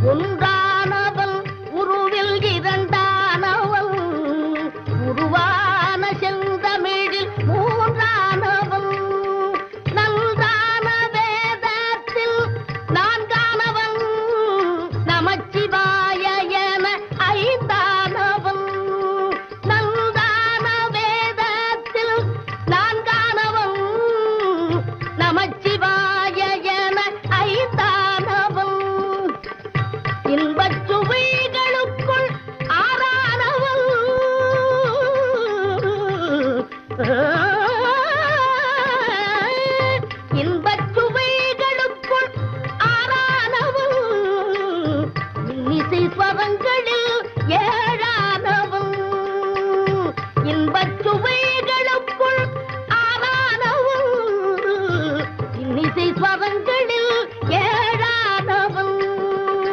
ஒன்றானவன் உருவில் இரண்டானவன் உருவான செந்தமிழில் மூன்றானவன் நன்றான வேதத்தில் நான்கானவன் நமச்சிவாய என ஐந்தானவன் நன்றான வேதத்தில் நான்கானவன் நமச்சிவாய என ஐந்தானவன் இன்பச் சுவைகளுக்குள் ஆறானவன் இன்பச் சுவைகளுக்குள் ஆறானவன் இன்னிசை ஸ்வரங்களில்